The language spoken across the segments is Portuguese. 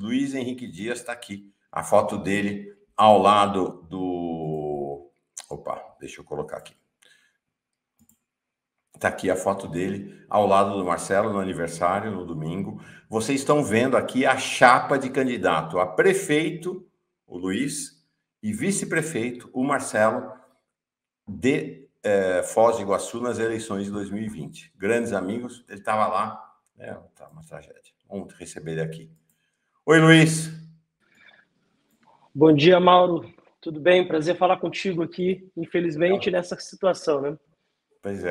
Luiz Henrique Dias está aqui. A foto dele ao lado do... Opa, deixa eu colocar aqui. Está aqui a foto dele ao lado do Marcelo no aniversário, no domingo. Vocês estão vendo aqui a chapa de candidato a prefeito, o Luiz, e vice-prefeito, o Marcelo, de Foz do Iguaçu nas eleições de 2020. Grandes amigos, ele estava lá. Tá uma tragédia. Vamos receber ele aqui. Oi, Luiz. Bom dia, Mauro. Tudo bem? Prazer falar contigo aqui, infelizmente, nessa situação, né? Pois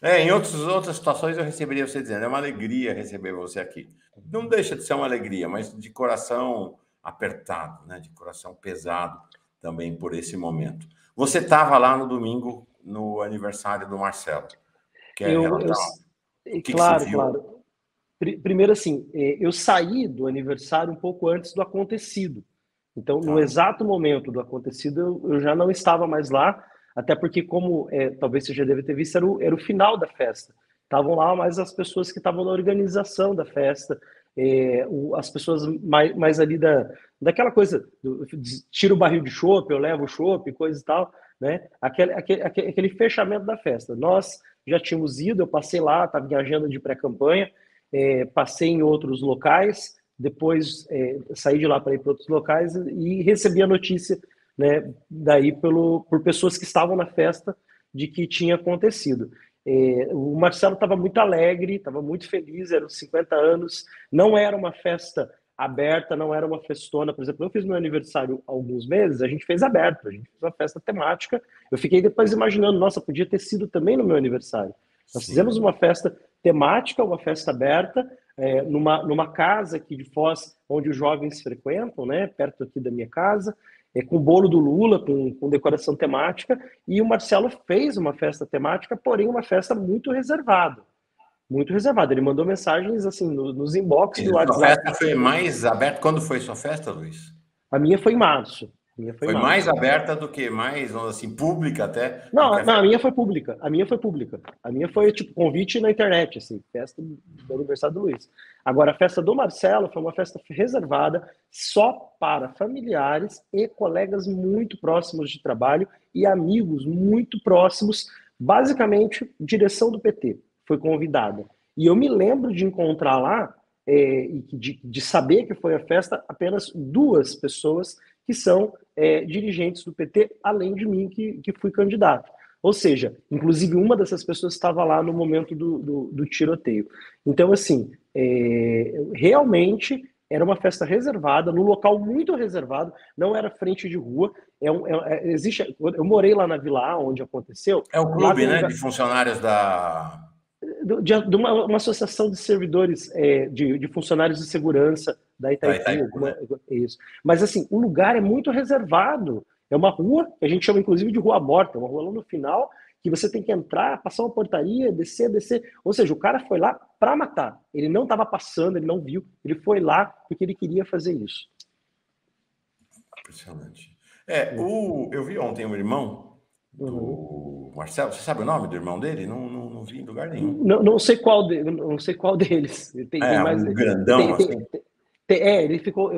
em outras situações eu receberia você dizendo, é uma alegria receber você aqui. Não deixa de ser uma alegria, mas de coração apertado, né? De coração pesado também por esse momento. Você estava lá no domingo, no aniversário do Marcelo. Quer relatar? Claro, claro. Primeiro, assim, eu saí do aniversário um pouco antes do acontecido. Então, no exato momento do acontecido, eu já não estava mais lá, até porque, como talvez você já deve ter visto, era o final da festa. Estavam lá mais as pessoas que estavam na organização da festa, as pessoas mais ali daquela coisa, tira o barril de chopp, eu levo o chopp, coisa e tal, né? Aquele fechamento da festa. Nós já tínhamos ido, eu passei lá, estava em agenda de pré-campanha, passei em outros locais, depois saí de lá para ir para outros locais e recebi a notícia, né, daí por pessoas que estavam na festa de que tinha acontecido. O Marcelo estava muito alegre, estava muito feliz, eram 50 anos, não era uma festa aberta, não era uma festona. Por exemplo, eu fiz meu aniversário há alguns meses, a gente fez aberto, a gente fez uma festa temática. Eu fiquei depois imaginando, nossa, podia ter sido também no meu aniversário. Nós fizemos uma festa temática, uma festa aberta, numa casa aqui de Foz, onde os jovens frequentam, né, perto aqui da minha casa, com o bolo do Lula, com decoração temática, e o Marcelo fez uma festa temática, porém uma festa muito reservada. Muito reservada. Ele mandou mensagens assim nos inbox do WhatsApp. A festa foi mais aberta? Quando foi sua festa, Luiz? A minha foi em março. Foi mais aberta do que mais, assim, pública até? Não, a minha foi pública. A minha foi tipo convite na internet, assim, festa do aniversário do Luiz. Agora, a festa do Marcelo foi uma festa reservada só para familiares e colegas muito próximos de trabalho e amigos muito próximos, basicamente direção do PT foi convidada. E eu me lembro de encontrar lá e de saber que foi a festa apenas 2 pessoas que são dirigentes do PT, além de mim, que fui candidato. Ou seja, inclusive uma dessas pessoas estava lá no momento do tiroteio. Então, assim, realmente era uma festa reservada, num local muito reservado, não era frente de rua. Eu morei lá na Vila A, onde aconteceu. É o clube, né, de funcionários da... De uma associação de servidores, de funcionários de segurança da Itaipu, né? Isso. Mas, assim, o lugar é muito reservado. É uma rua, que a gente chama, inclusive, de rua morta. É uma rua lá no final, que você tem que entrar, passar uma portaria, descer. Ou seja, o cara foi lá para matar. Ele não estava passando, ele não viu. Ele foi lá porque ele queria fazer isso. Impressionante. Eu vi ontem um irmão do Marcelo. Você sabe o nome do irmão dele? Não vi em lugar nenhum. Não sei qual deles. Tem mais, um grandão assim. Ele ficou.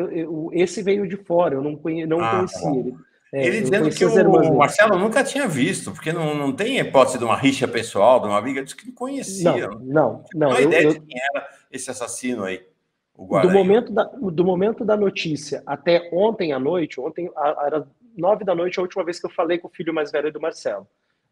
Esse veio de fora, eu não conhecia ele. Ele dizendo que o Marcelo nunca tinha visto, porque não tem hipótese de uma rixa pessoal, de uma briga, disse que não conhecia. Não. Não ideia de quem era esse assassino aí. Do momento da notícia até ontem à noite, era 9 da noite, a última vez que eu falei com o filho mais velho do Marcelo,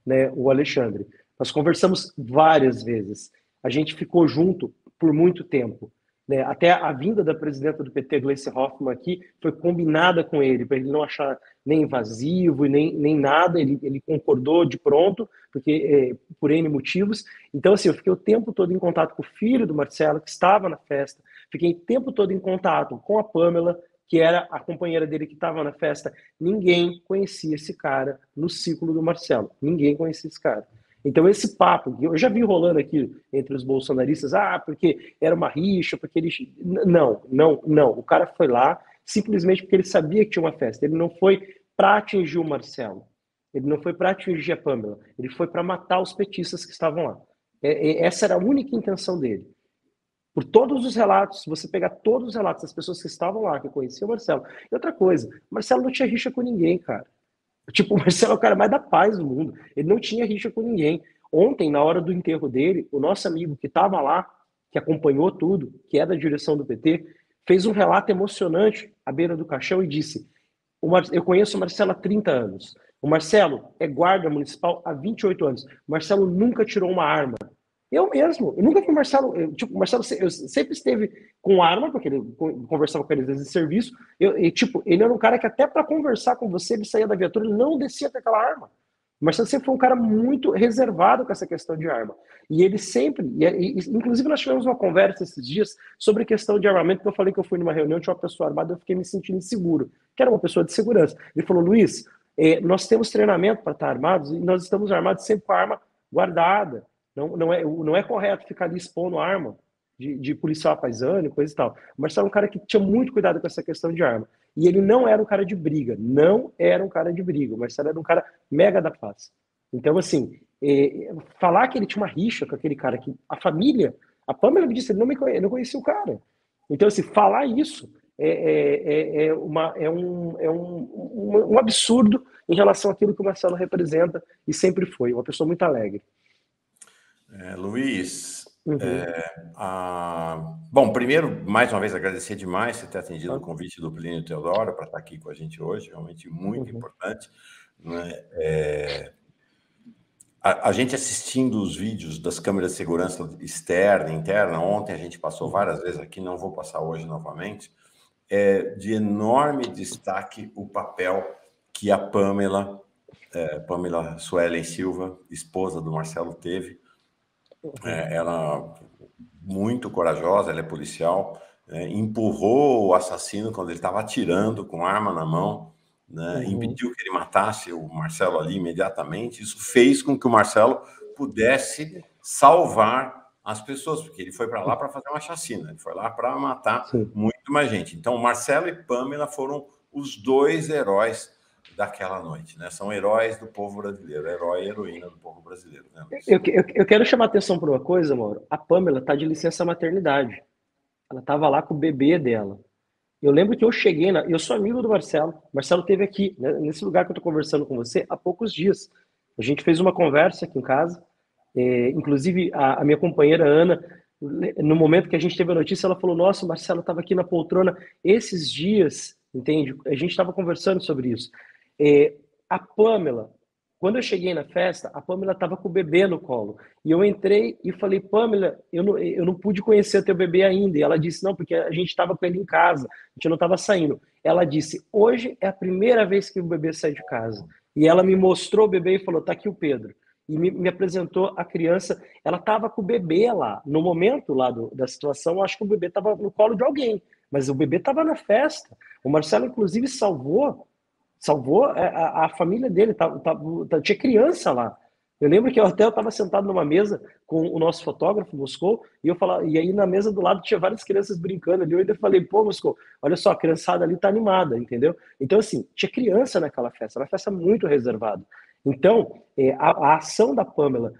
né, o Alexandre. Nós conversamos várias vezes. A gente ficou junto por muito tempo. Né? Até a vinda da presidenta do PT, Gleice Hoffmann, aqui, foi combinada com ele, para ele não achar nem invasivo e nem nada. Ele concordou de pronto, porque por N motivos. Então, assim, eu fiquei o tempo todo em contato com o filho do Marcelo, que estava na festa. Fiquei o tempo todo em contato com a Pamela, que era a companheira dele que estava na festa. Ninguém conhecia esse cara no ciclo do Marcelo. Ninguém conhecia esse cara. Então, esse papo, eu já vi rolando aqui entre os bolsonaristas, porque era uma rixa, porque ele... Não. O cara foi lá simplesmente porque ele sabia que tinha uma festa. Ele não foi para atingir o Marcelo. Ele não foi para atingir a Pâmela. Ele foi para matar os petistas que estavam lá. Essa era a única intenção dele. Por todos os relatos, se você pegar todos os relatos das pessoas que estavam lá, que conheciam o Marcelo. E outra coisa, o Marcelo não tinha rixa com ninguém, cara. Tipo, o Marcelo é o cara mais da paz do mundo. Ele não tinha rixa com ninguém. Ontem, na hora do enterro dele, o nosso amigo que estava lá, que acompanhou tudo, que é da direção do PT, fez um relato emocionante à beira do caixão e disse: eu conheço o Marcelo há 30 anos. O Marcelo é guarda municipal há 28 anos. O Marcelo nunca tirou uma arma. Eu mesmo, eu nunca vi o Marcelo, o Marcelo eu sempre esteve com arma, porque ele conversava com ele às vezes de serviço, ele era um cara que até para conversar com você, ele saía da viatura, ele não descia com aquela arma. O Marcelo sempre foi um cara muito reservado com essa questão de arma. E ele sempre, inclusive nós tivemos uma conversa esses dias sobre questão de armamento, que eu falei que eu fui numa reunião, tinha uma pessoa armada, eu fiquei me sentindo inseguro, que era uma pessoa de segurança. Ele falou: Luiz, nós temos treinamento para estar armados, e nós estamos armados sempre com a arma guardada. Não é correto ficar ali expondo arma de policial paisano e coisa e tal. O Marcelo é um cara que tinha muito cuidado com essa questão de arma. E ele não era um cara de briga. Não era um cara de briga. O Marcelo era um cara mega da paz. Então, assim, falar que ele tinha uma rixa com aquele cara, que a família, a Pâmela me disse, ele não conhecia o cara. Então, assim, falar isso um absurdo em relação àquilo que o Marcelo representa e sempre foi. Uma pessoa muito alegre. Luiz, bom, primeiro, mais uma vez, agradecer demais você ter atendido o convite do Plínio Teodoro para estar aqui com a gente hoje, realmente muito importante. Né? A gente assistindo os vídeos das câmeras de segurança externa e interna, ontem a gente passou várias vezes aqui, não vou passar hoje novamente, de enorme destaque o papel que a Pâmela Suelen Silva, esposa do Marcelo, teve. Ela muito corajosa, ela é policial, empurrou o assassino quando ele estava atirando com arma na mão, né, impediu que ele matasse o Marcelo ali imediatamente. Isso fez com que o Marcelo pudesse salvar as pessoas, porque ele foi para lá para fazer uma chacina, ele foi lá para matar muito mais gente. Então, Marcelo e Pâmela foram os dois heróis daquela noite, né? São heróis do povo brasileiro, herói e heroína do povo brasileiro. Né? Eu quero chamar a atenção para uma coisa, Mauro. A Pâmela está de licença maternidade. Ela estava lá com o bebê dela. Eu lembro que eu cheguei, eu sou amigo do Marcelo. O Marcelo esteve aqui, né, nesse lugar que eu estou conversando com você, há poucos dias. A gente fez uma conversa aqui em casa. Inclusive, a minha companheira Ana, no momento que a gente teve a notícia, ela falou: nossa, o Marcelo estava aqui na poltrona esses dias, entende? A gente estava conversando sobre isso. A Pâmela, quando eu cheguei na festa, a Pâmela estava com o bebê no colo. E eu entrei e falei: Pâmela, eu não pude conhecer teu bebê ainda. E ela disse: não, porque a gente estava com ele em casa, a gente não estava saindo. Ela disse: hoje é a primeira vez que o bebê sai de casa. E ela me mostrou o bebê e falou: tá aqui o Pedro. E me apresentou a criança. Ela estava com o bebê lá. No momento lá da situação, eu acho que o bebê estava no colo de alguém. Mas o bebê estava na festa. O Marcelo, inclusive, salvou a família dele, tinha criança lá. Eu lembro que eu estava sentado numa mesa com o nosso fotógrafo, Moscou, e aí na mesa do lado tinha várias crianças brincando ali. Eu ainda falei: pô, Moscou, olha só, a criançada ali tá animada, entendeu? Então, assim, tinha criança naquela festa, uma festa muito reservada. Então, a ação da Pâmela,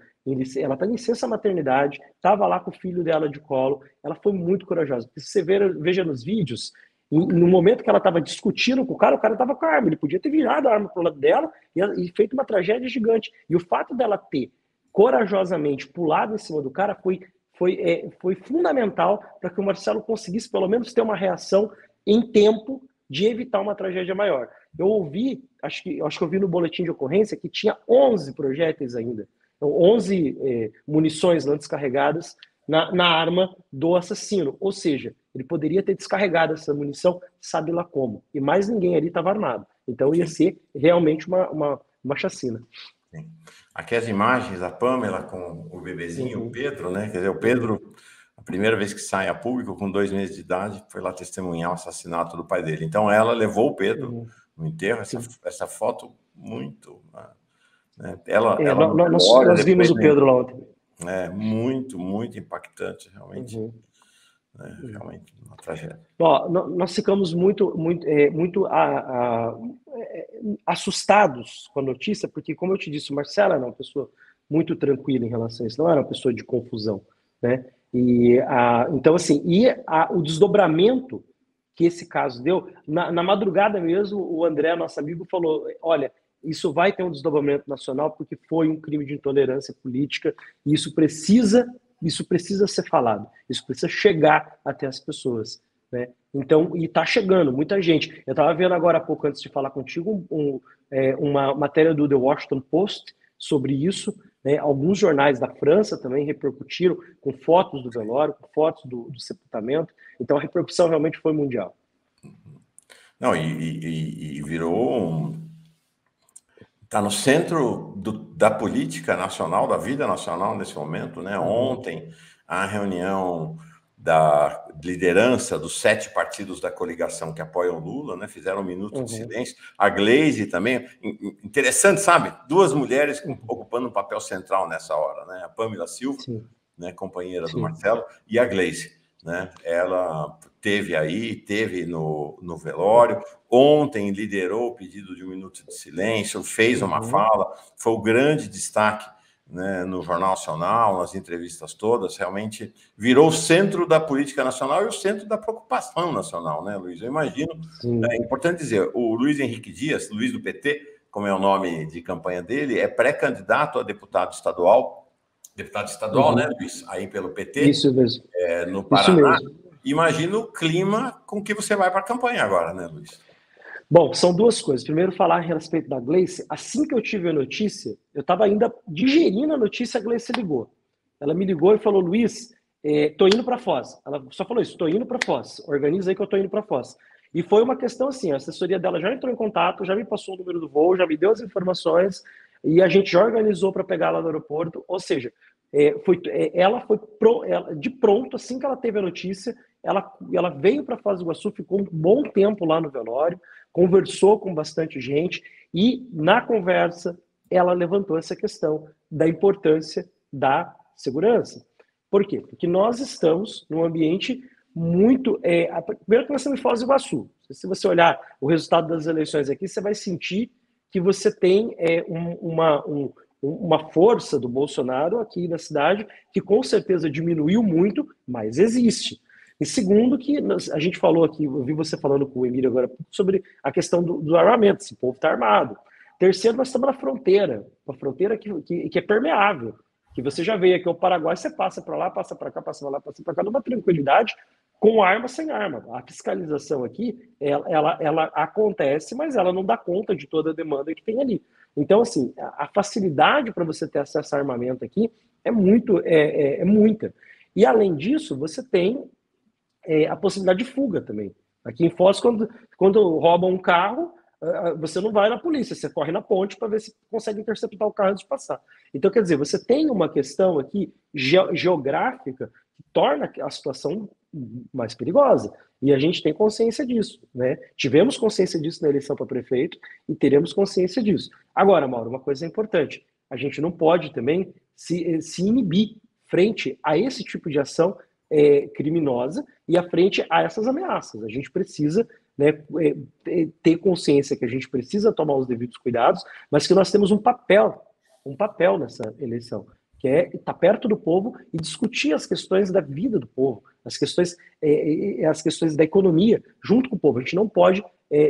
ela está em licença maternidade, estava lá com o filho dela de colo, ela foi muito corajosa. Porque se você veja nos vídeos, no momento que ela estava discutindo com o cara estava com a arma. Ele podia ter virado a arma para o lado dela e feito uma tragédia gigante. E o fato dela ter corajosamente pulado em cima do cara foi fundamental para que o Marcelo conseguisse pelo menos ter uma reação em tempo de evitar uma tragédia maior. Eu ouvi, acho que eu vi no boletim de ocorrência que tinha 11 projéteis ainda, 11 munições não descarregadas na arma do assassino. Ou seja, ele poderia ter descarregado essa munição, sabe lá como. E mais ninguém ali estava armado. Então ia ser realmente uma chacina. Sim. Aqui as imagens da Pâmela com o bebezinho, o Pedro, né? Quer dizer, o Pedro, a primeira vez que sai a público, com 2 meses de idade, foi lá testemunhar o assassinato do pai dele. Então ela levou o Pedro no enterro, essa foto muito... Né? Nós vimos o Pedro lá ontem. Muito, muito impactante, realmente. Realmente uma tragédia. Nós ficamos muito assustados com a notícia, porque, como eu te disse, o Marcelo era uma pessoa muito tranquila em relação a isso, não era uma pessoa de confusão, né? Então, assim, o desdobramento que esse caso deu, na madrugada mesmo, o André, nosso amigo, falou, olha, isso vai ter um desdobramento nacional porque foi um crime de intolerância política e isso precisa ser falado, isso precisa chegar até as pessoas, né? Então, e está chegando muita gente. Eu estava vendo agora há pouco, antes de falar contigo, uma matéria do The Washington Post sobre isso, né? Alguns jornais da França também repercutiram com fotos do velório, com fotos do sepultamento. Então, a repercussão realmente foi mundial. Não, e virou está no centro da política nacional, da vida nacional nesse momento, né? Ontem, a reunião da liderança dos 7 partidos da coligação que apoiam Lula, né? Fizeram um minuto de silêncio. A Gleisi também, interessante, sabe? 2 mulheres ocupando um papel central nessa hora, né? A Pamela Silva, né? Companheira do Marcelo, e a Gleisi, né? Ela teve no velório, ontem liderou o pedido de um minuto de silêncio, fez uma fala, foi o grande destaque, né, no Jornal Nacional, nas entrevistas todas, realmente virou o centro da política nacional e o centro da preocupação nacional, né, Luiz? Eu imagino, é importante dizer, o Luiz Henrique Dias, Luiz do PT, como é o nome de campanha dele, é pré-candidato a deputado estadual, né, Luiz? Aí pelo PT, isso mesmo. No Paraná. Isso mesmo. Imagina o clima com que você vai para a campanha agora, né, Luiz? Bom, são 2 coisas. Primeiro, falar a respeito da Gleice. Assim que eu tive a notícia, eu estava ainda digerindo a notícia, a Gleice ligou. Ela me ligou e falou, Luiz, tô indo para Foz. Ela só falou isso, tô indo para Foz. Organiza aí que eu tô indo para Foz. E foi uma questão assim, a assessoria dela já entrou em contato, já me passou o número do voo, já me deu as informações e a gente já organizou para pegar lá no aeroporto. Ou seja, ela foi de pronto, assim que ela teve a notícia, ela veio para Foz do Iguaçu, ficou um bom tempo lá no velório, conversou com bastante gente e, na conversa, ela levantou essa questão da importância da segurança. Por quê? Porque nós estamos num ambiente muito... primeiro que nós estamos em Foz do Iguaçu. Se você olhar o resultado das eleições aqui, você vai sentir que você tem uma força do Bolsonaro aqui na cidade que com certeza diminuiu muito, mas existe. E segundo, que a gente falou aqui, eu vi você falando com o Emílio agora sobre a questão do armamento, esse povo está armado. Terceiro, nós estamos na fronteira, uma fronteira que é permeável, que você já veio aqui ao Paraguai, você passa para lá, passa para cá, passa para lá, passa para cá, numa tranquilidade, com arma, sem arma. A fiscalização aqui, ela acontece, mas ela não dá conta de toda a demanda que tem ali. Então, assim, a facilidade para você ter acesso a armamento aqui é muita. E, além disso, você tem a possibilidade de fuga também. Aqui em Foz, quando roubam um carro, você não vai na polícia, você corre na ponte para ver se consegue interceptar o carro antes de passar. Então, quer dizer, você tem uma questão aqui geográfica que torna a situação mais perigosa. E a gente tem consciência disso, né? Tivemos consciência disso na eleição para prefeito e teremos consciência disso. Agora, Mauro, uma coisa importante, a gente não pode também se inibir frente a esse tipo de ação criminosa e à frente a essas ameaças. A gente precisa, né, ter consciência que a gente precisa tomar os devidos cuidados, mas que nós temos um papel nessa eleição, que é estar perto do povo e discutir as questões da vida do povo, as questões da economia junto com o povo. A gente não pode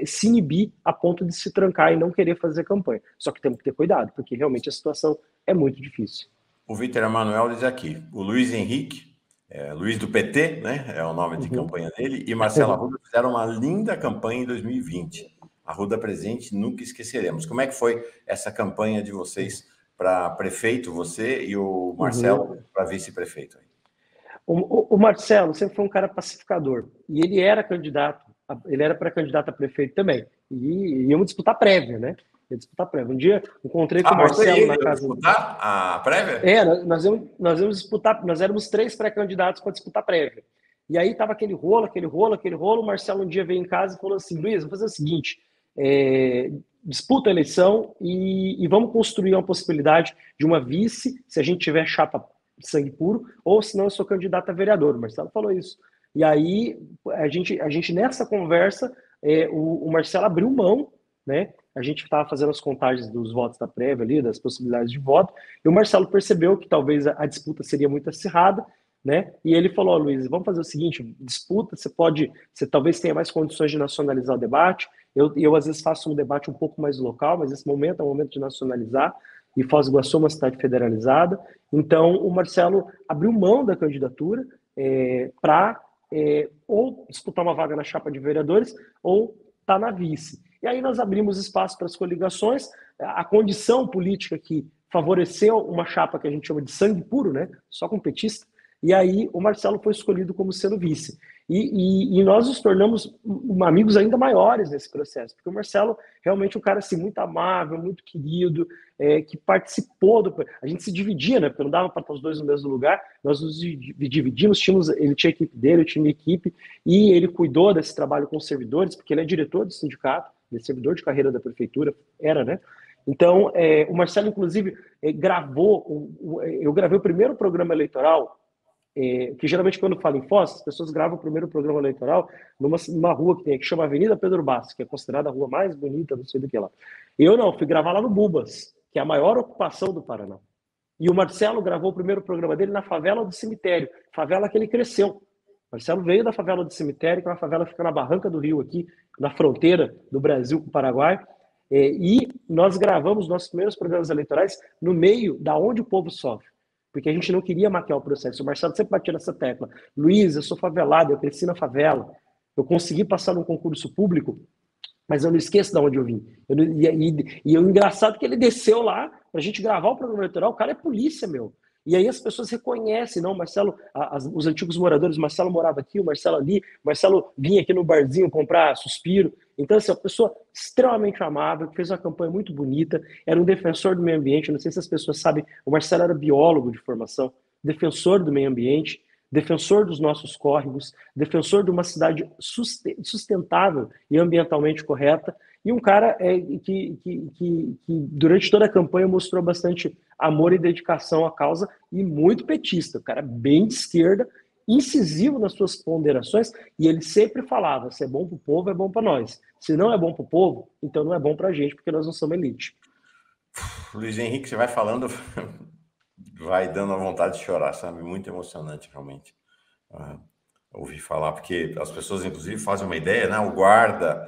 se inibir a ponto de se trancar e não querer fazer campanha. Só que temos que ter cuidado, porque realmente a situação é muito difícil. O Vitor Emanuel diz aqui, o Luiz Henrique, Luiz do PT, né, é o nome de campanha dele, e Marcelo Arruda fizeram uma linda campanha em 2020. Arruda presente, nunca esqueceremos. Como é que foi essa campanha de vocês para prefeito, você e o Marcelo para vice-prefeito? O Marcelo sempre foi um cara pacificador, e ele era pré-candidato a prefeito também, e íamos disputar prévia, né? Um dia encontrei com o Marcelo na casa. Disputar a prévia? Nós íamos disputar, nós éramos 3 pré-candidatos para disputar prévia. E aí tava aquele rolo. O Marcelo um dia veio em casa e falou assim: Luiz, vamos fazer o seguinte: disputa a eleição e vamos construir uma possibilidade de uma vice, se a gente tiver chapa de sangue puro, ou se não eu sou candidato a vereador. O Marcelo falou isso. E aí a gente nessa conversa, o Marcelo abriu mão, né? A gente estava fazendo as contagens dos votos da prévia ali, das possibilidades de voto, e o Marcelo percebeu que talvez a disputa seria muito acirrada, né? E ele falou, oh, Luiz, vamos fazer o seguinte, disputa, você talvez tenha mais condições de nacionalizar o debate, eu às vezes faço um debate um pouco mais local, mas esse momento é o momento de nacionalizar, e Foz do Iguaçu é uma cidade federalizada, então o Marcelo abriu mão da candidatura para ou disputar uma vaga na chapa de vereadores, ou estar na vice. E aí nós abrimos espaço para as coligações, a condição política que favoreceu uma chapa que a gente chama de sangue puro, né? Só com petista, e aí o Marcelo foi escolhido como sendo vice. E nós nos tornamos amigos ainda maiores nesse processo, porque o Marcelo realmente é um cara assim, muito amável, muito querido, que participou a gente se dividia, né? Porque não dava para estar os dois no mesmo lugar, nós nos dividimos, ele tinha a equipe dele, eu tinha minha equipe, e ele cuidou desse trabalho com os servidores, porque ele é diretor do sindicato, ele é servidor de carreira da prefeitura, né? Então, o Marcelo, inclusive, eu gravei o primeiro programa eleitoral, que geralmente quando falo em Foz, as pessoas gravam o primeiro programa eleitoral numa rua que chama Avenida Pedro Bastos, que é considerada a rua mais bonita, não sei do que lá. Eu não, fui gravar lá no Bubas, que é a maior ocupação do Paraná. E o Marcelo gravou o primeiro programa dele na favela do Cemitério, favela que ele cresceu. O Marcelo veio da favela do Cemitério, que é uma favela que fica na Barranca do Rio, aqui, na fronteira do Brasil com o Paraguai. E nós gravamos nossos primeiros programas eleitorais no meio da onde o povo sofre, porque a gente não queria maquiar o processo. O Marcelo sempre batia nessa tecla. Luiz, eu sou favelado, eu cresci na favela, eu consegui passar num concurso público, mas eu não esqueço de onde eu vim. E o engraçado é que ele desceu lá para a gente gravar o programa eleitoral, o cara é polícia, meu. E aí as pessoas reconhecem, não, Marcelo, os antigos moradores, o Marcelo morava aqui, o Marcelo ali, o Marcelo vinha aqui no barzinho comprar suspiro. Então, assim, uma pessoa extremamente amável, que fez uma campanha muito bonita, era um defensor do meio ambiente, não sei se as pessoas sabem, o Marcelo era biólogo de formação, defensor do meio ambiente, defensor dos nossos córregos, defensor de uma cidade sustentável e ambientalmente correta, e um cara que durante toda a campanha mostrou bastante amor e dedicação à causa, e muito petista, um cara bem de esquerda, incisivo nas suas ponderações, e ele sempre falava, se é bom para o povo, é bom para nós. Se não é bom para o povo, então não é bom para a gente, porque nós não somos elite. Luiz Henrique, você vai falando, vai dando a vontade de chorar, sabe? Muito emocionante, realmente. Ouvir falar, porque as pessoas, inclusive, fazem uma ideia, né? O guarda,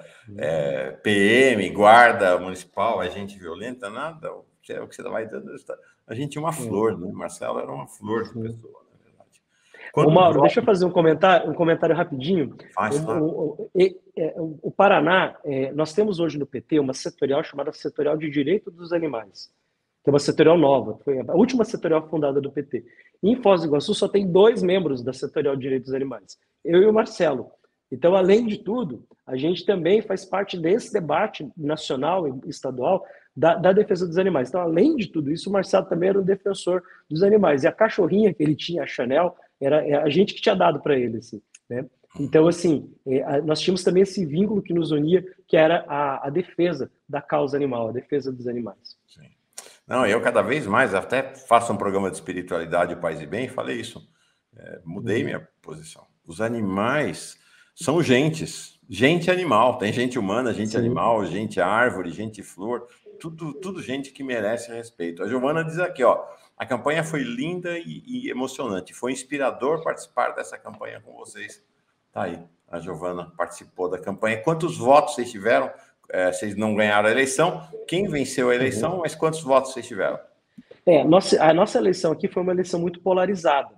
PM, guarda municipal, é gente violenta, nada. O que você vai dando, a gente é uma flor, né? Marcelo era uma flor de pessoa, na verdade. Ô, Mauro, deixa eu fazer um comentário rapidinho. O Paraná, nós temos hoje no PT uma setorial chamada Setorial de Direito dos Animais, que é uma setorial nova, foi a última setorial fundada do PT. Em Foz do Iguaçu só tem 2 membros da Setorial de Direitos dos Animais, eu e o Marcelo. Então, além de tudo, a gente também faz parte desse debate nacional e estadual da defesa dos animais. Então, além de tudo isso, o Marcelo também era um defensor dos animais. E a cachorrinha que ele tinha, a Chanel, era a gente que tinha dado para ele, assim, né? Então, assim, nós tínhamos também esse vínculo que nos unia, que era a defesa da causa animal, a defesa dos animais. Sim. Não, eu cada vez mais, até faço um programa de espiritualidade, paz e bem, falei isso, mudei minha posição. Os animais são gente animal, tem gente humana, gente animal, gente árvore, gente flor, tudo gente que merece respeito. A Giovana diz aqui, ó, a campanha foi linda e emocionante, foi inspirador participar dessa campanha com vocês. Tá aí, a Giovana participou da campanha. Quantos votos vocês tiveram? Vocês não ganharam a eleição. Quem venceu a eleição, mas quantos votos vocês tiveram? A nossa eleição aqui foi uma eleição muito polarizada.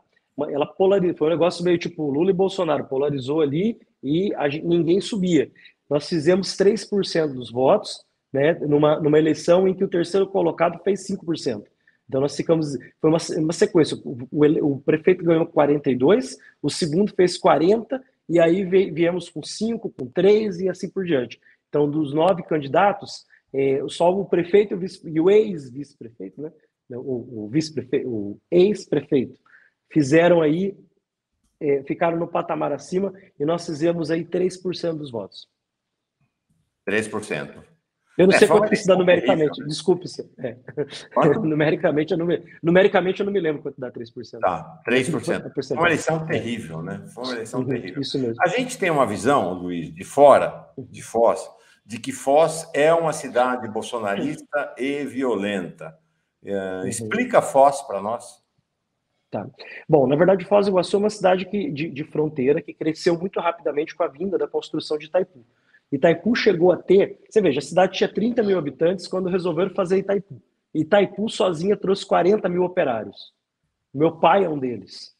Ela polarizou, foi um negócio meio tipo Lula e Bolsonaro, polarizou ali e ninguém subia. Nós fizemos 3% dos votos, né, numa eleição em que o terceiro colocado fez 5%. Então nós ficamos, foi uma sequência. O prefeito ganhou 42%, o segundo fez 40%, e aí viemos com 5%, com 3% e assim por diante. Então, dos 9 candidatos, só o prefeito e o ex-vice-prefeito, né? O ex-prefeito, fizeram aí, ficaram no patamar acima, e nós fizemos aí 3% dos votos. 3%. Eu não sei quanto isso dá numericamente, terrível, né? Desculpe-se. Numericamente, eu não me lembro quanto dá 3%. Tá, 3%. Foi uma eleição terrível, né? Foi uma eleição terrível. Isso mesmo. A gente tem uma visão, Luiz, de fora, de Foz, de que Foz é uma cidade bolsonarista e violenta. Explica Foz para nós. Tá. Bom, na verdade, Foz do Iguaçu é uma cidade de fronteira que cresceu muito rapidamente com a vinda da construção de Itaipu. Itaipu chegou a ter, você veja, a cidade tinha 30 mil habitantes quando resolveram fazer Itaipu. Itaipu sozinha trouxe 40 mil operários. Meu pai é um deles,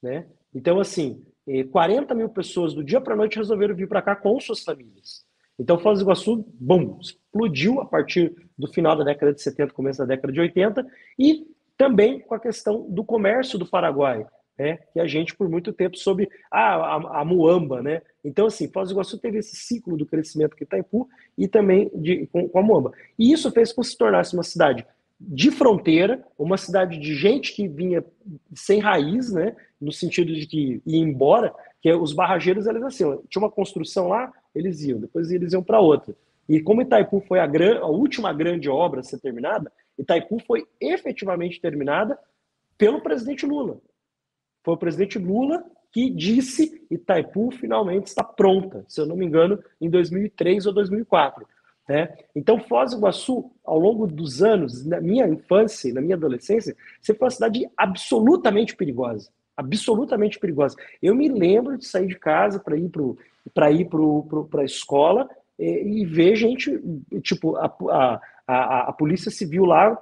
né? Então, assim, 40 mil pessoas do dia para a noite resolveram vir para cá com suas famílias. Então, Foz do Iguaçu, bom, explodiu a partir do final da década de 70, começo da década de 80, e também com a questão do comércio do Paraguai, né? Que a gente, por muito tempo, soube a muamba, né? Então, assim, Foz do Iguaçu teve esse ciclo do crescimento que Itaipu e também com a muamba. E isso fez com que se tornasse uma cidade de fronteira, uma cidade de gente que vinha sem raiz, né? No sentido de que ia embora, que os barrageiros, eles assim, tinha uma construção lá, eles iam, depois eles iam para outra. E como Itaipu foi a última grande obra a ser terminada, Itaipu foi efetivamente terminada pelo presidente Lula. Foi o presidente Lula que disse Itaipu finalmente está pronta, se eu não me engano, em 2003 ou 2004. Né? Então, Foz do Iguaçu, ao longo dos anos, na minha infância e na minha adolescência, sempre foi uma cidade absolutamente perigosa. Absolutamente perigosa. Eu me lembro de sair de casa para ir para a escola e ver gente, tipo, a Polícia Civil lá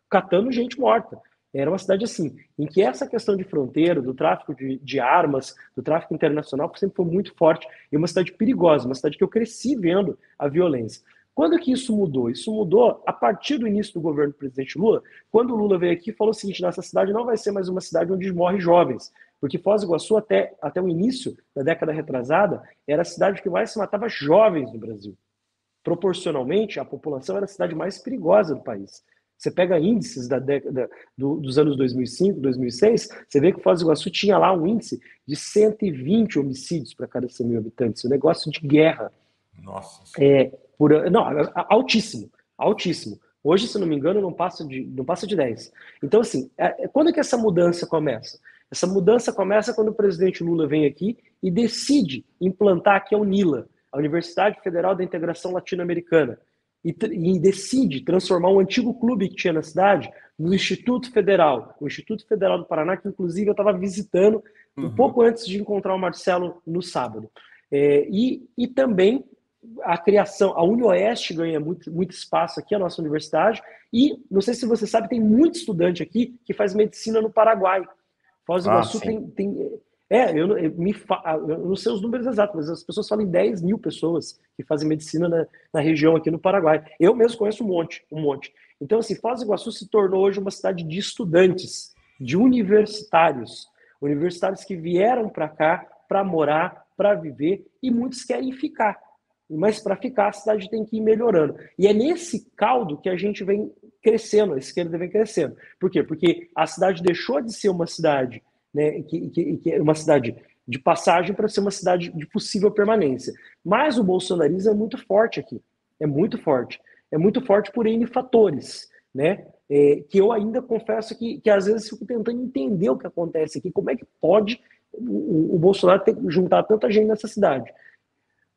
catando gente morta. Era uma cidade assim, em que essa questão de fronteira, do tráfico de armas, do tráfico internacional, sempre foi muito forte. E uma cidade perigosa, uma cidade que eu cresci vendo a violência. Quando que isso mudou? Isso mudou a partir do início do governo do presidente Lula, quando o Lula veio aqui e falou o seguinte: nossa cidade não vai ser mais uma cidade onde morrem jovens, porque Foz do Iguaçu, até o início da década retrasada, era a cidade que mais se matava jovens no Brasil. Proporcionalmente, a população era a cidade mais perigosa do país. Você pega índices da década dos anos 2005, 2006, você vê que Foz do Iguaçu tinha lá um índice de 120 homicídios para cada 100 mil habitantes, um negócio de guerra. Nossa. Não, altíssimo, altíssimo. Hoje, se não me engano, não passa de 10. Então, assim, quando é que essa mudança começa? Essa mudança começa quando o presidente Lula vem aqui e decide implantar aqui a UNILA, a Universidade Federal da Integração Latino-Americana, e decide transformar um antigo clube que tinha na cidade no Instituto Federal, o Instituto Federal do Paraná, que inclusive eu estava visitando um pouco antes de encontrar o Marcelo no sábado. E também a criação, a UniOeste ganha muito espaço aqui, a nossa universidade, e não sei se você sabe, tem muito estudante aqui que faz medicina no Paraguai. Foz do Iguaçu eu não sei os números exatos, mas as pessoas falam em 10 mil pessoas que fazem medicina na região aqui no Paraguai. Eu mesmo conheço um monte. Então, assim, Foz do Iguaçu se tornou hoje uma cidade de estudantes, de universitários que vieram para cá para morar, para viver, e muitos querem ficar. Mas para ficar, a cidade tem que ir melhorando. E é nesse caldo que a gente vem crescendo, a esquerda vem crescendo. Por quê? Porque a cidade deixou de ser uma cidade, né, que é uma cidade de passagem para ser uma cidade de possível permanência. Mas o bolsonarismo é muito forte aqui. É muito forte. É muito forte por N fatores, né? Que eu ainda confesso que às vezes fico tentando entender o que acontece aqui. Como é que pode o Bolsonaro juntar tanta gente nessa cidade?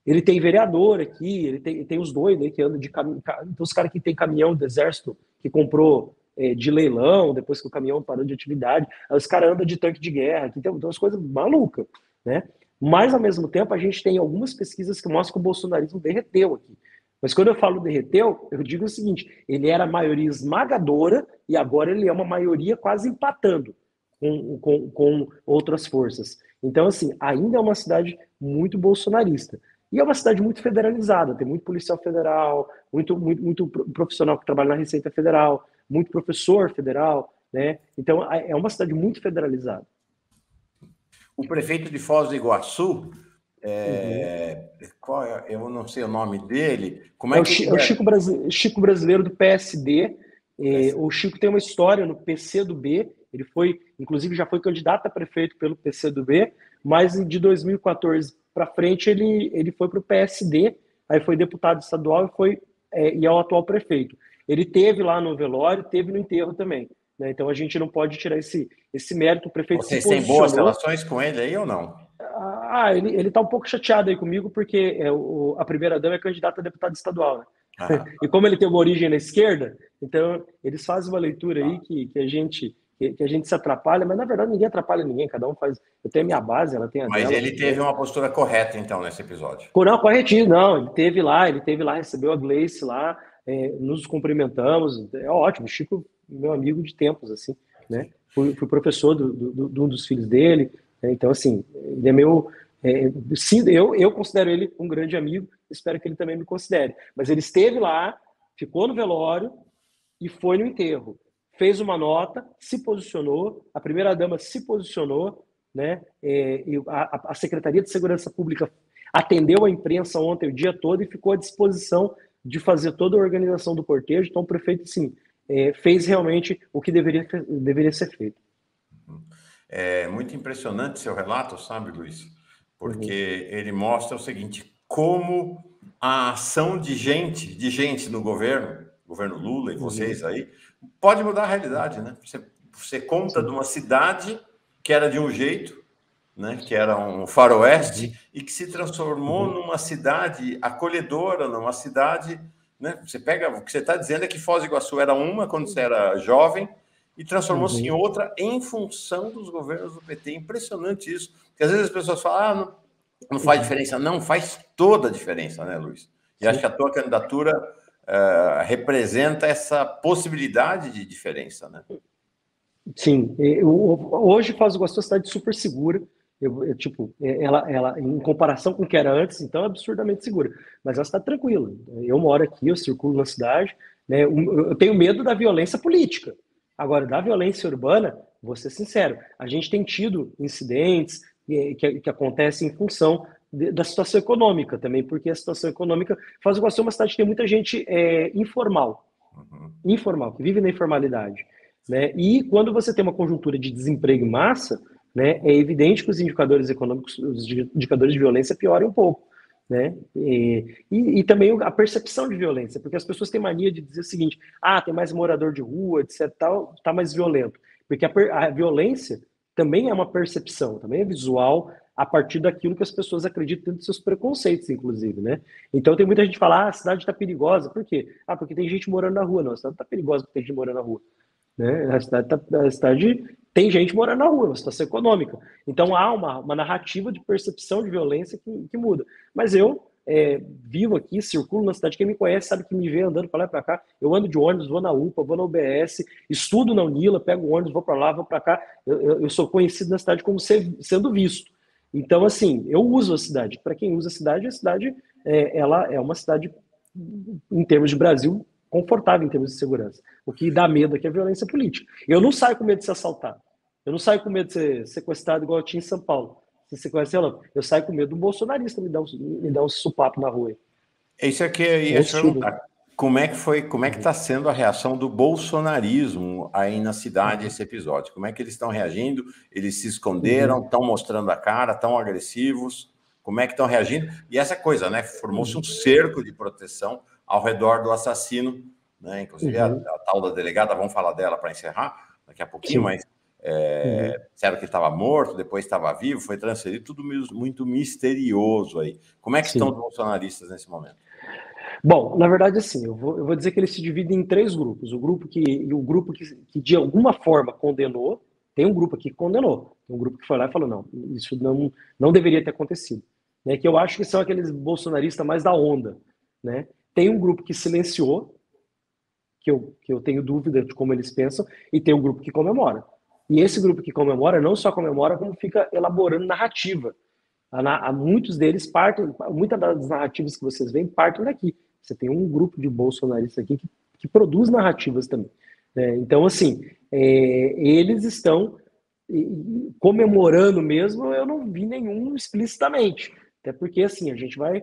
Ele tem vereador aqui, ele tem os doidos aí que andam de caminhão. Então, os caras que tem caminhão do exército que comprou de leilão, depois que o caminhão parou de atividade. Aí os caras andam de tanque de guerra, aqui tem umas coisas malucas, né? Mas, ao mesmo tempo, a gente tem algumas pesquisas que mostram que o bolsonarismo derreteu aqui. Mas quando eu falo derreteu, eu digo o seguinte: ele era a maioria esmagadora e agora ele é uma maioria quase empatando com outras forças. Então, assim, ainda é uma cidade muito bolsonarista. E é uma cidade muito federalizada, tem muito policial federal, muito profissional que trabalha na Receita Federal, muito professor federal, né? Então, é uma cidade muito federalizada. O prefeito de Foz do Iguaçu, eu não sei o nome dele. Como é que é o Chico Brasileiro do PSD. O Chico tem uma história no PCdoB. Ele foi, inclusive, já foi candidato a prefeito pelo PCdoB, mas de 2014 para frente ele foi para o PSD, aí foi deputado estadual e é o atual prefeito. Ele teve lá no velório, teve no enterro também. Né? Então a gente não pode tirar esse mérito. O prefeito Vocês têm boas relações com ele aí ou não? Ele está um pouco chateado aí comigo, porque a primeira-dama é candidata a deputado estadual. Né? E como ele tem uma origem na esquerda, então eles fazem uma leitura aí que que a gente se atrapalha, mas na verdade ninguém atrapalha ninguém, cada um faz. Eu tenho a minha base, ela tem a Mas dela. ele teve uma postura correta, então, nesse episódio. Não, corretinho, não, ele teve lá, recebeu a Gleice lá, nos cumprimentamos, é ótimo, o Chico, meu amigo de tempos, assim, né? Fui professor de um dos filhos dele, né? Então, assim, ele é meu. Sim, eu considero ele um grande amigo, espero que ele também me considere. Mas ele esteve lá, ficou no velório e foi no enterro. Fez uma nota, se posicionou, a primeira-dama se posicionou, né? A Secretaria de Segurança Pública atendeu a imprensa ontem o dia todo e ficou à disposição de fazer toda a organização do cortejo. Então, o prefeito, sim, fez realmente o que deveria ser feito. É muito impressionante seu relato, sabe, Luiz? Porque ele mostra o seguinte, como a ação de gente no governo Lula e vocês aí, pode mudar a realidade, né? Você conta de uma cidade que era de um jeito, né, que era um faroeste, e que se transformou numa cidade acolhedora, numa cidade... Né? Você pega, o que você está dizendo é que Foz do Iguaçu era uma quando você era jovem e transformou-se em outra em função dos governos do PT. Impressionante isso. Porque às vezes as pessoas falam, não faz diferença. Não, faz toda a diferença, né, Luiz? E acho que a tua candidatura representa essa possibilidade de diferença, né? Sim. Hoje Foz do Iguaçu é uma cidade super segura. Ela, em comparação com o que era antes, então é absurdamente segura. Mas ela está tranquila. Eu moro aqui, eu circulo na cidade, né? Eu tenho medo da violência política. Agora, da violência urbana, vou ser sincero, a gente tem tido incidentes que acontecem em função da situação econômica também, porque a situação econômica Foz do Iguaçu é uma cidade que tem muita gente informal, que vive na informalidade, né? E quando você tem uma conjuntura de desemprego em massa, né, é evidente que os indicadores econômicos, os indicadores de violência pioram um pouco, né? E também a percepção de violência, porque as pessoas têm mania de dizer o seguinte: tem mais morador de rua, etc, tal, tá mais violento, porque a violência também é uma percepção, também é visual a partir daquilo que as pessoas acreditam dos seus preconceitos, inclusive, né? Então tem muita gente que fala: a cidade está perigosa, por quê? Porque tem gente morando na rua. Não, a cidade está perigosa porque tem gente morando na rua, né? A cidade tem gente morando na rua, uma situação econômica. Então há uma narrativa de percepção de violência que muda. Mas eu vivo aqui, circulo na cidade. Quem me conhece sabe que me vê andando para lá e para cá. Eu ando de ônibus, vou na UPA, vou na UBS, estudo na Unila, pego o ônibus, vou para lá, vou para cá. Eu sou conhecido na cidade como sendo visto. Então, assim, eu uso a cidade. Para quem usa a cidade ela é uma cidade, em termos de Brasil, confortável em termos de segurança. O que dá medo aqui é a violência política. Eu não saio com medo de ser assaltado. Eu não saio com medo de ser sequestrado igual eu tinha em São Paulo. Você conhece ela? Eu saio com medo do bolsonarista me dar um supapo na rua. Isso aqui eu ia te perguntar. Como é que está sendo a reação do bolsonarismo aí na cidade esse episódio? Como é que eles estão reagindo? Eles se esconderam, estão mostrando a cara, estão agressivos? Como é que estão reagindo? E essa coisa, né? Formou-se um cerco de proteção ao redor do assassino, né? Inclusive a tal da delegada, vamos falar dela para encerrar daqui a pouquinho, mas disseram que ele estava morto, depois estava vivo, foi transferido, tudo muito misterioso aí. Como é que estão os bolsonaristas nesse momento? Bom, na verdade, assim, eu vou dizer que eles se dividem em 3 grupos. O grupo que de alguma forma condenou, tem um grupo aqui que condenou, tem um grupo que foi lá e falou: não, isso não deveria ter acontecido. Né? Que eu acho que são aqueles bolsonaristas mais da onda. Né? Tem um grupo que silenciou, que eu tenho dúvida de como eles pensam, e tem um grupo que comemora. E esse grupo que comemora não só comemora, como fica elaborando narrativa. Muitos deles partem, muitas das narrativas que vocês veem partem daqui. Você tem um grupo de bolsonaristas aqui que produz narrativas também. Então, assim, eles estão comemorando mesmo, eu não vi nenhum explicitamente. Até porque, assim, a gente vai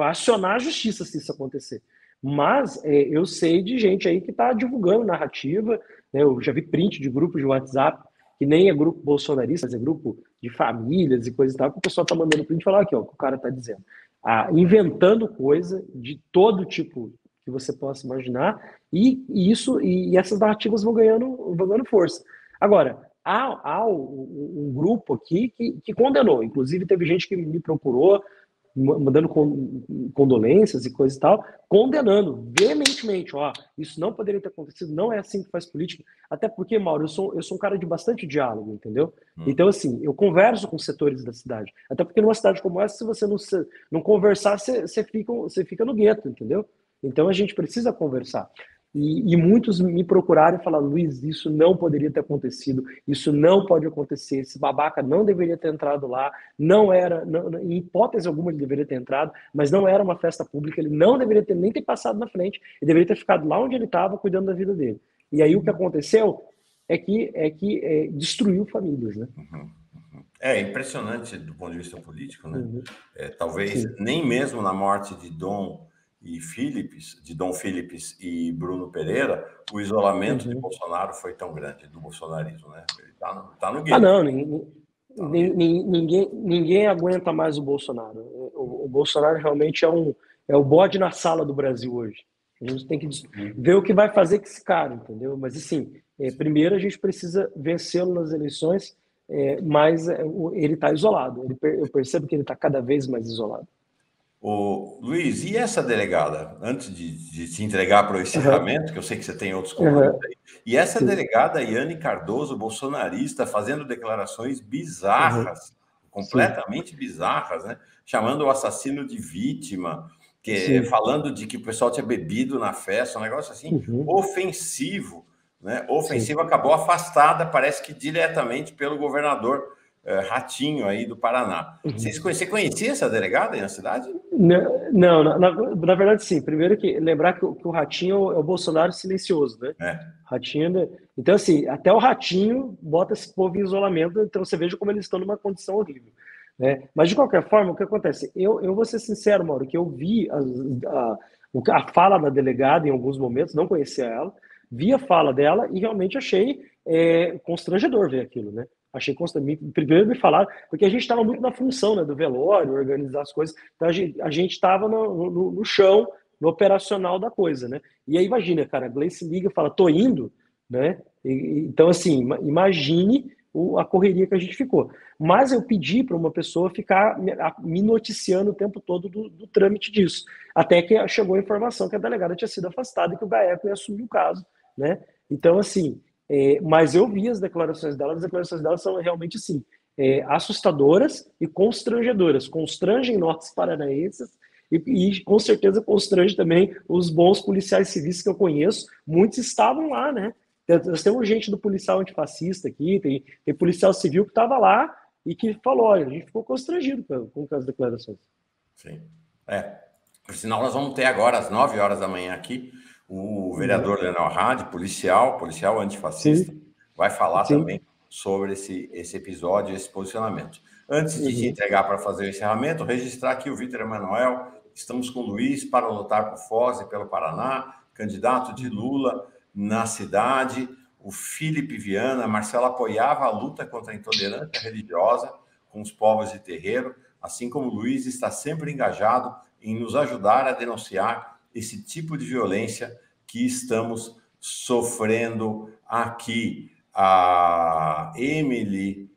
acionar a justiça se isso acontecer. Mas eu sei de gente aí que está divulgando narrativa, né? Eu já vi print de grupos de WhatsApp, que nem é grupo bolsonarista, mas é grupo de famílias e coisa e tal, que o pessoal está mandando print e falar aqui, ó, o que o cara está dizendo. Inventando coisa de todo tipo que você possa imaginar, e essas narrativas vão ganhando força. Agora, há um grupo aqui que condenou, inclusive teve gente que me procurou mandando condolências e coisa e tal, condenando veementemente, ó, isso não poderia ter acontecido, não é assim que faz política. Até porque, Mauro, eu sou um cara de bastante diálogo, entendeu? Então, assim, eu converso com setores da cidade. Até porque numa cidade como essa, se você não conversar, você fica no gueto, entendeu? Então a gente precisa conversar. E muitos me procuraram e falaram, Luiz, isso não poderia ter acontecido, isso não pode acontecer, esse babaca não deveria ter entrado lá, não era, não, em hipótese alguma ele deveria ter entrado, mas não era uma festa pública, ele não deveria ter nem ter passado na frente, ele deveria ter ficado lá onde ele estava, cuidando da vida dele. E aí o que aconteceu é que destruiu famílias, né? É impressionante do ponto de vista político, né? Uhum. Talvez Sim. nem mesmo na morte de Dom Philips e Bruno Pereira, o isolamento de Bolsonaro foi tão grande, do bolsonarismo, né? Ele tá no Ah, gueto. não, Tá no gueto. ninguém aguenta mais o Bolsonaro. O Bolsonaro realmente é o bode na sala do Brasil hoje. A gente tem que ver o que vai fazer com esse cara, entendeu? Mas, assim, primeiro a gente precisa vencê-lo nas eleições, mas ele está isolado. Eu percebo que ele está cada vez mais isolado. Luiz, e essa delegada, antes de se entregar para o encerramento, que eu sei que você tem outros compromissos aí, e essa Sim. delegada Yane Cardoso, bolsonarista, fazendo declarações bizarras, completamente bizarras, né? Chamando o assassino de vítima, falando de que o pessoal tinha bebido na festa, um negócio assim, ofensivo, né? Ofensivo, acabou afastada, parece que diretamente pelo governador Ratinho aí do Paraná. Você conhecia essa delegada aí na cidade? Não, na verdade, sim. Primeiro que lembrar que o Ratinho é o Bolsonaro silencioso, né? Ratinho, né? Então, assim, até o Ratinho bota esse povo em isolamento, então você veja como eles estão numa condição horrível. Né? Mas, de qualquer forma, o que acontece? Eu vou ser sincero, Mauro, que eu vi a fala da delegada em alguns momentos, não conhecia ela, vi a fala dela e realmente achei constrangedor ver aquilo, né? Achei constrangedor. Primeiro me falaram, porque a gente estava muito na função, né, do velório, organizar as coisas, então a gente estava no chão, no operacional da coisa, né? E aí imagina, cara, a Gleice liga e fala, tô indo, né? Então, assim, imagine a correria que a gente ficou. Mas eu pedi para uma pessoa ficar me noticiando o tempo todo do trâmite disso. Até que chegou a informação que a delegada tinha sido afastada e que o GAECO ia assumir o caso, né? Então, assim, mas eu vi as declarações dela são realmente, assim, assustadoras e constrangedoras. Constrangem nós paranaenses e com certeza constrange também os bons policiais civis que eu conheço. Muitos estavam lá, né? Nós temos gente do policial antifascista aqui, tem policial civil que estava lá e que falou, olha, a gente ficou constrangido com as declarações. Sim. Por sinal, nós vamos ter agora, às 9 horas da manhã aqui, o vereador Leonel Hadi, policial antifascista, vai falar também sobre esse episódio, esse posicionamento. Antes de te entregar para fazer o encerramento, registrar aqui o Vitor Emanuel, estamos com o Luiz para lutar por Foz e pelo Paraná, candidato de Lula na cidade, o Felipe Viana, Marcelo apoiava a luta contra a intolerância religiosa com os povos de terreiro, assim como o Luiz está sempre engajado em nos ajudar a denunciar esse tipo de violência que estamos sofrendo aqui. A Emily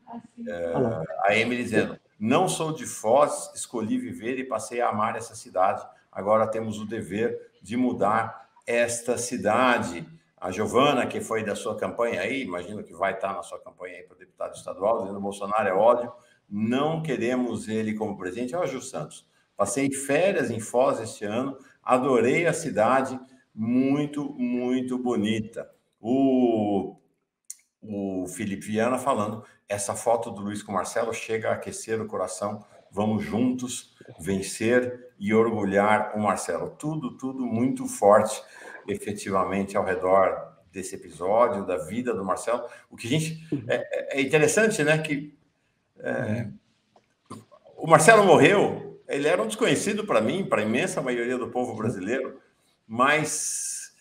dizendo, não sou de Foz, escolhi viver e passei a amar essa cidade. Agora temos o dever de mudar esta cidade. A Giovana, que foi da sua campanha aí, imagino que vai estar na sua campanha aí para deputado estadual, dizendo que Bolsonaro é ódio, não queremos ele como presidente. Olha o Gil Santos. Passei férias em Foz este ano, adorei a cidade, muito, muito bonita. O Felipe Viana falando, essa foto do Luiz com o Marcelo chega a aquecer o coração, vamos juntos vencer e orgulhar o Marcelo. Tudo muito forte, efetivamente, ao redor desse episódio, da vida do Marcelo. O que a gente... É interessante, né, que o Marcelo morreu, ele era um desconhecido para mim, para a imensa maioria do povo brasileiro, mas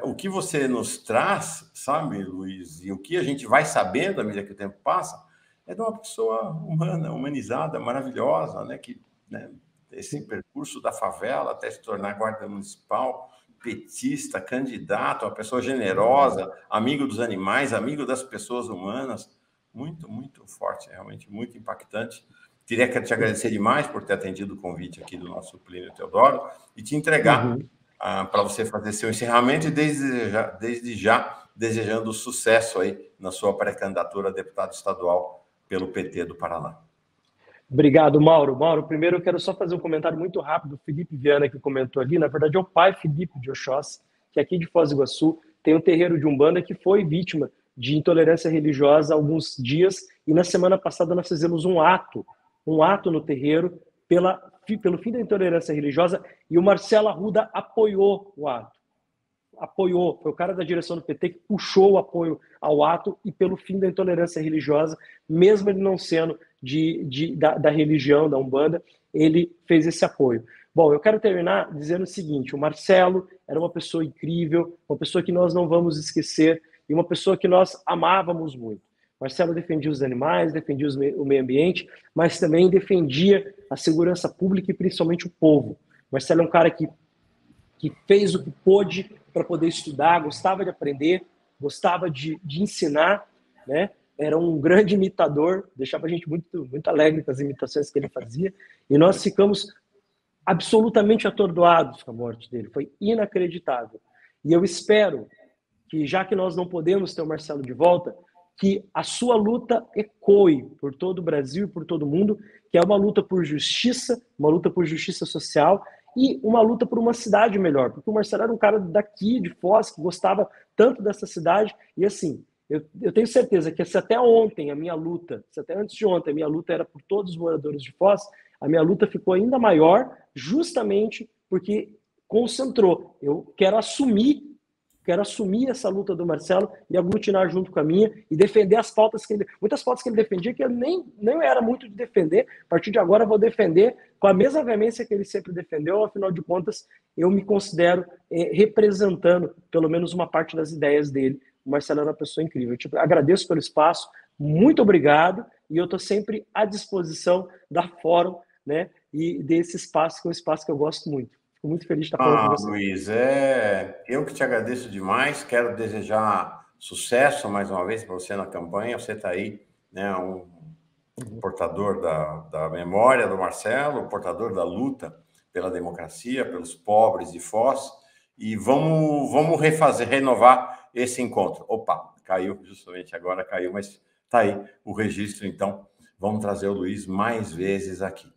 o que você nos traz, sabe, Luiz, e o que a gente vai sabendo à medida que o tempo passa, é de uma pessoa humana, humanizada, maravilhosa, né, que, né, esse percurso da favela até se tornar guarda municipal, petista, candidato, uma pessoa generosa, amigo dos animais, amigo das pessoas humanas, muito, muito forte, realmente muito impactante. Queria te agradecer demais por ter atendido o convite aqui do nosso Plínio Teodoro e te entregar para você fazer seu encerramento e desde já desejando sucesso aí na sua pré-candidatura a deputado estadual pelo PT do Paraná. Obrigado, Mauro. Mauro, primeiro eu quero só fazer um comentário muito rápido. O Felipe Viana que comentou ali, na verdade é o pai Felipe de Oxóssi, que aqui de Foz do Iguaçu tem um terreiro de Umbanda que foi vítima de intolerância religiosa há alguns dias, e na semana passada nós fizemos um ato no terreiro pelo fim da intolerância religiosa, e o Marcelo Arruda apoiou o ato. Apoiou, foi o cara da direção do PT que puxou o apoio ao ato e pelo fim da intolerância religiosa, mesmo ele não sendo da religião, da Umbanda, ele fez esse apoio. Bom, eu quero terminar dizendo o seguinte: o Marcelo era uma pessoa incrível, uma pessoa que nós não vamos esquecer e uma pessoa que nós amávamos muito. Marcelo defendia os animais, defendia o meio ambiente, mas também defendia a segurança pública e principalmente o povo. Marcelo é um cara que fez o que pôde para poder estudar, gostava de aprender, gostava de ensinar, né? Era um grande imitador, deixava a gente muito alegre com as imitações que ele fazia, e nós ficamos absolutamente atordoados com a morte dele, foi inacreditável. E eu espero que, já que nós não podemos ter o Marcelo de volta, que a sua luta ecoe por todo o Brasil e por todo o mundo, que é uma luta por justiça social, e uma luta por uma cidade melhor, porque o Marcelo era um cara daqui, de Foz, que gostava tanto dessa cidade, e assim, eu tenho certeza que se até ontem a minha luta, se até antes de ontem a minha luta era por todos os moradores de Foz, a minha luta ficou ainda maior, justamente porque concentrou. Eu quero assumir essa luta do Marcelo e aglutinar junto com a minha e defender as pautas muitas pautas que ele defendia que eu nem era muito de defender. A partir de agora eu vou defender com a mesma veemência que ele sempre defendeu. Afinal de contas, eu me considero representando pelo menos uma parte das ideias dele. O Marcelo era uma pessoa incrível. Eu te agradeço pelo espaço, muito obrigado, e eu estou sempre à disposição da Fórum, né, e desse espaço, que é um espaço que eu gosto muito. Fico muito feliz de estar falando com você. Luiz, eu que te agradeço demais, quero desejar sucesso mais uma vez para você na campanha. Você está aí, né, um portador da memória do Marcelo, portador da luta pela democracia, pelos pobres de Foz, e vamos renovar esse encontro. Opa, caiu, justamente agora caiu, mas está aí o registro, então vamos trazer o Luiz mais vezes aqui.